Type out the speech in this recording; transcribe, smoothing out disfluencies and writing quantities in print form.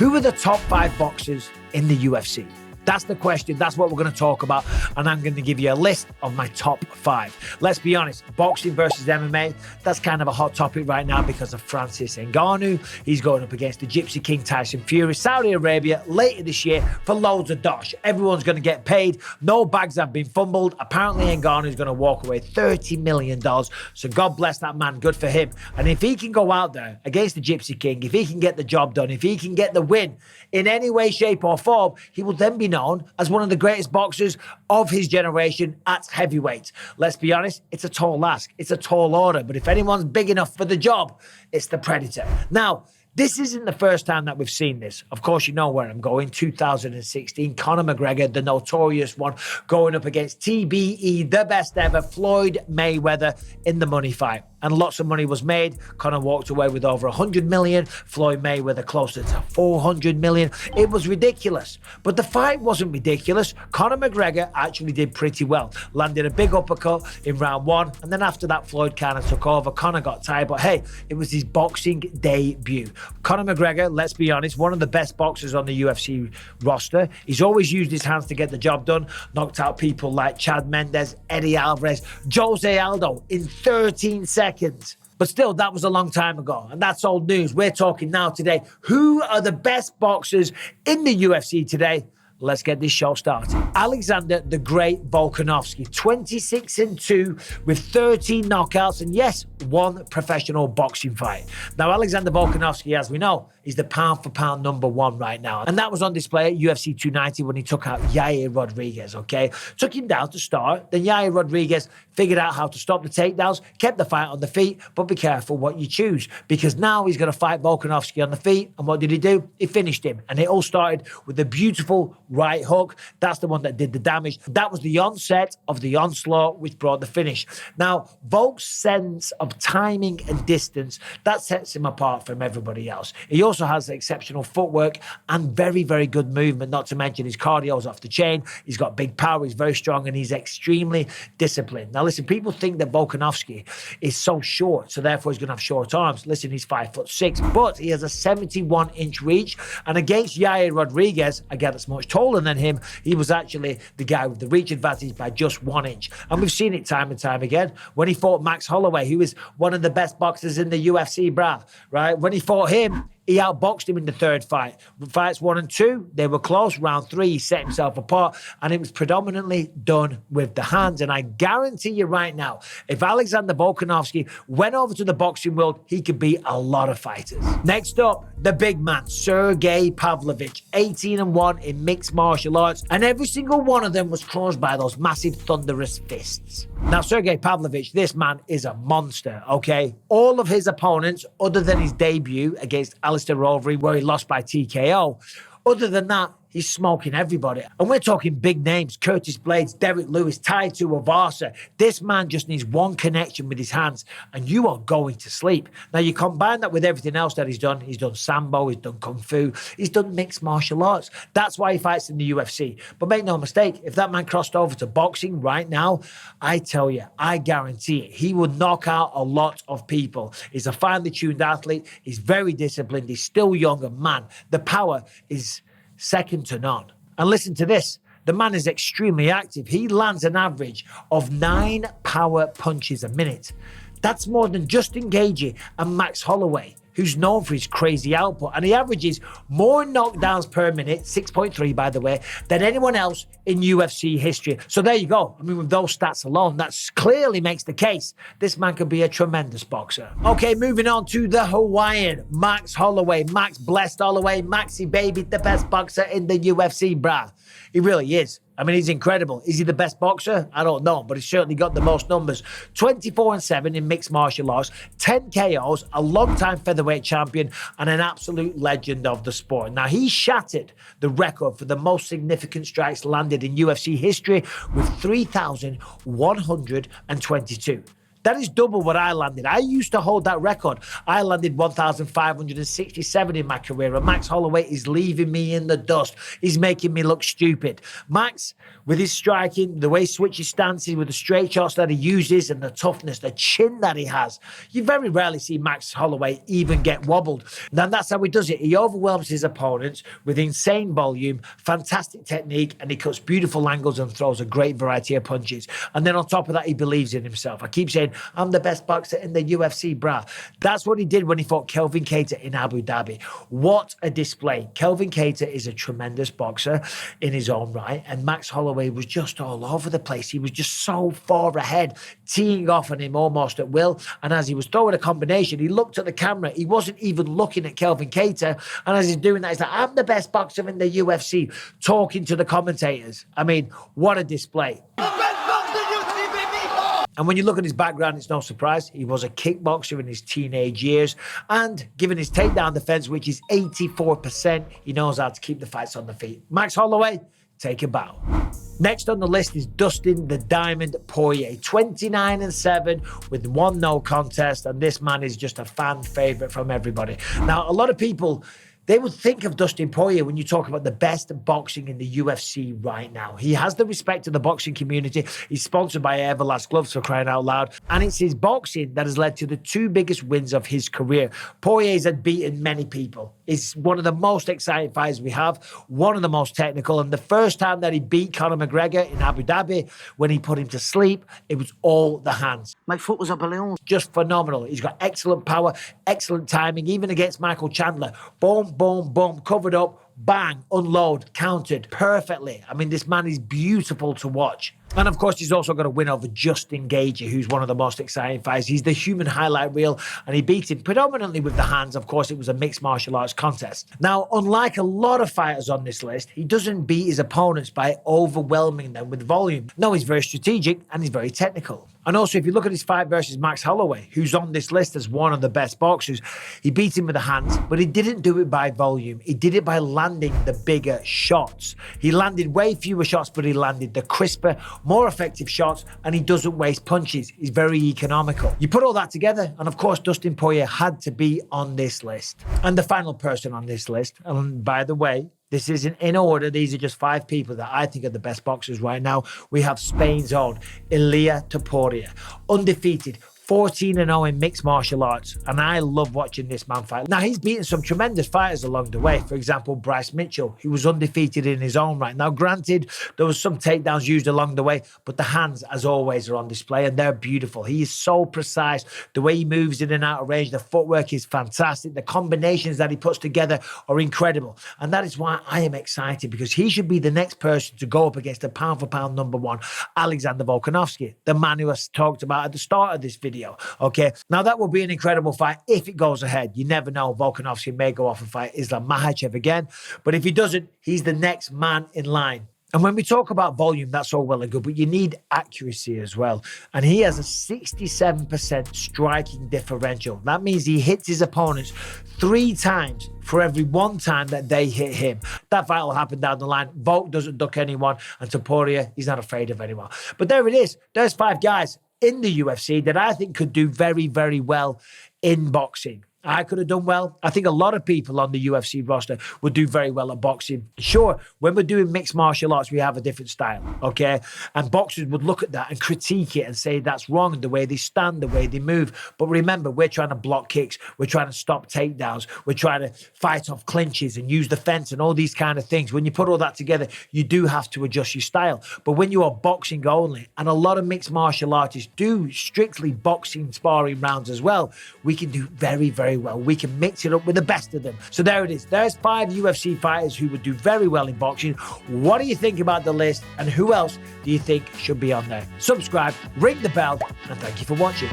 Who are the top 5 boxers in the UFC? That's the question. That's what we're going to talk about. And I'm going to give you a list of my top 5. Let's be honest, boxing versus MMA, that's kind of a hot topic right now because of Francis Ngannou. He's going up against the Gypsy King Tyson Fury, Saudi Arabia, later this year for loads of dosh. Everyone's going to get paid. No bags have been fumbled. Apparently Ngannou is going to walk away $30 million. So God bless that man. Good for him. And if he can go out there against the Gypsy King, if he can get the job done, if he can get the win in any way, shape or form, he will then be known as one of the greatest boxers of his generation at heavyweight. Let's be honest, it's a tall ask. It's a tall order. But if anyone's big enough for the job, it's the Predator. Now, this isn't the first time that we've seen this. Of course, you know where I'm going. 2016, Conor McGregor, the notorious one, going up against TBE, the best ever, Floyd Mayweather in the money fight. And lots of money was made. Conor walked away with over 100 million. Floyd Mayweather closer to 400 million. It was ridiculous. But the fight wasn't ridiculous. Conor McGregor actually did pretty well. Landed a big uppercut in round 1. And then after that, Floyd kind of took over. Conor got tired. But hey, it was his boxing debut. Conor McGregor, let's be honest, one of the best boxers on the UFC roster. He's always used his hands to get the job done. Knocked out people like Chad Mendes, Eddie Alvarez, Jose Aldo in 13 seconds. But still, that was a long time ago. And that's old news. We're talking now today. Who are the best boxers in the UFC today? Let's get this show started. Alexander the Great Volkanovski, 26-2 with 13 knockouts and yes, 1 professional boxing fight. Now, Alexander Volkanovski, as we know, is the pound-for-pound #1 right now. And that was on display at UFC 290 when he took out Yair Rodriguez, okay? Took him down to start. Then Yair Rodriguez figured out how to stop the takedowns, kept the fight on the feet, but be careful what you choose because now he's going to fight Volkanovski on the feet. And what did he do? He finished him. And it all started with a beautiful right hook. That's the one that did the damage. That was the onset of the onslaught, which brought the finish. Now, Volk's sense of timing and distance, that sets him apart from everybody else. He also has exceptional footwork and very, very good movement, not to mention his cardio's off the chain. He's got big power, he's very strong, and he's extremely disciplined. Now, listen, people think that Volkanovski is so short, so therefore he's going to have short arms. Listen, he's 5'6", but he has a 71-inch reach. And against Yair Rodriguez, a guy that's much taller than him, he was actually the guy with the reach advantage by just 1 inch. And we've seen it time and time again. When he fought Max Holloway, who is one of the best boxers in the UFC, bruh, right? When he fought him, he outboxed him in the third fight. Fights 1 and 2, they were close. Round 3, he set himself apart, and it was predominantly done with the hands. And I guarantee you right now, if Alexander Volkanovski went over to the boxing world, he could beat a lot of fighters. Next up, the big man, Sergey Pavlovich, 18-1 in mixed martial arts, and every single one of them was caused by those massive thunderous fists. Now, Sergey Pavlovich, this man is a monster, okay? All of his opponents, other than his debut against Alistair Overeem, where he lost by TKO, other than that, he's smoking everybody. And we're talking big names, Curtis Blades, Derek Lewis, Tai Tuivasa. This man just needs one connection with his hands and you are going to sleep. Now, you combine that with everything else that he's done. He's done Sambo, he's done Kung Fu, he's done mixed martial arts. That's why he fights in the UFC. But make no mistake, if that man crossed over to boxing right now, I tell you, I guarantee it, he would knock out a lot of people. He's a finely tuned athlete. He's very disciplined. He's still young, and man, the power is second to none. And listen to this. The man is extremely active. He lands an average of 9 power punches a minute. That's more than Justin Gaethje and Max Holloway, who's known for his crazy output. And he averages more knockdowns per minute, 6.3 by the way, than anyone else in UFC history. So there you go. I mean, with those stats alone, that clearly makes the case. This man could be a tremendous boxer. Okay, moving on to the Hawaiian, Max Holloway. Max blessed Holloway. Maxi baby, the best boxer in the UFC, brah. He really is. I mean, he's incredible. Is he the best boxer? I don't know, but he's certainly got the most numbers. 24-7 in mixed martial arts, 10 KOs, a long-time featherweight champion, and an absolute legend of the sport. Now, he shattered the record for the most significant strikes landed in UFC history with 3,122. That is double what I landed. I used to hold that record. I landed 1,567 in my career, and Max Holloway is leaving me in the dust. He's making me look stupid. Max, with his striking, the way he switches stances, with the straight shots that he uses, and the toughness, the chin that he has, you very rarely see Max Holloway even get wobbled. And that's how he does it. He overwhelms his opponents with insane volume, fantastic technique, and he cuts beautiful angles and throws a great variety of punches. And then on top of that, he believes in himself. I keep saying, I'm the best boxer in the UFC, brah. That's what he did when he fought Kelvin Kattar in Abu Dhabi. What a display. Kelvin Kattar is a tremendous boxer in his own right, and Max Holloway was just all over the place. He was just so far ahead, teeing off on him almost at will. And as he was throwing a combination, he looked at the camera. He wasn't even looking at Kelvin Kattar. And as he's doing that, he's like, I'm the best boxer in the UFC, talking to the commentators. I mean, what a display. And when you look at his background, it's no surprise. He was a kickboxer in his teenage years. And given his takedown defense, which is 84%, he knows how to keep the fights on the feet. Max Holloway, take a bow. Next on the list is Dustin the Diamond Poirier, 29-7 with 1 no contest. And this man is just a fan favorite from everybody. Now, a lot of people, they would think of Dustin Poirier when you talk about the best boxing in the UFC right now. He has the respect of the boxing community. He's sponsored by Everlast Gloves, for crying out loud. And it's his boxing that has led to the 2 biggest wins of his career. Poirier's had beaten many people. He's one of the most exciting fighters we have, one of the most technical. And the first time that he beat Conor McGregor in Abu Dhabi, when he put him to sleep, it was all the hands. My foot was a balloon. Just phenomenal. He's got excellent power, excellent timing, even against Michael Chandler. Boom, boom, boom, covered up, bang, unload, countered perfectly. I mean, this man is beautiful to watch. And of course, he's also got a win over Justin Gaethje, who's one of the most exciting fighters. He's the human highlight reel, and he beat him predominantly with the hands. Of course, it was a mixed martial arts contest. Now, unlike a lot of fighters on this list, he doesn't beat his opponents by overwhelming them with volume. No, he's very strategic and he's very technical. And also, if you look at his fight versus Max Holloway, who's on this list as one of the best boxers, he beat him with the hands, but he didn't do it by volume. He did it by landing the bigger shots. He landed way fewer shots, but he landed the crisper, more effective shots, and he doesn't waste punches. He's very economical. You put all that together, and of course, Dustin Poirier had to be on this list. And the final person on this list, and by the way, this isn't in order. These are just 5 people that I think are the best boxers right now. We have Spain's own Ilia Topuria, undefeated, 14-0 in mixed martial arts, and I love watching this man fight. Now, he's beaten some tremendous fighters along the way. For example, Bryce Mitchell, who was undefeated in his own right. Now, granted, there was some takedowns used along the way, but the hands, as always, are on display, and they're beautiful. He is so precise. The way he moves in and out of range, the footwork is fantastic. The combinations that he puts together are incredible, and that is why I am excited, because he should be the next person to go up against the pound-for-pound #1, Alexander Volkanovski, the man who I talked about at the start of this video. Okay, now that will be an incredible fight if it goes ahead. You never know. Volkanovski may go off and fight Islam Makhachev again, but if he doesn't, he's the next man in line. And when we talk about volume, that's all well and good, but you need accuracy as well. And he has a 67% striking differential. That means he hits his opponents 3 times for every 1 time that they hit him. That fight will happen down the line. Volk doesn't duck anyone, and Topuria, he's not afraid of anyone. But there it is. There's 5 guys in the UFC that I think could do very, very well in boxing. I could have done well. I think a lot of people on the UFC roster would do very well at boxing. Sure, when we're doing mixed martial arts, we have a different style, okay? And boxers would look at that and critique it and say that's wrong, the way they stand, the way they move. But remember, we're trying to block kicks. We're trying to stop takedowns. We're trying to fight off clinches and use the fence and all these kind of things. When you put all that together, you do have to adjust your style. But when you are boxing only, and a lot of mixed martial artists do strictly boxing sparring rounds as well, we can do very, very well. We can mix it up with the best of them. So there it is. There's 5 UFC fighters who would do very well in boxing. What do you think about the list, and who else do you think should be on there? Subscribe, ring the bell, and thank you for watching.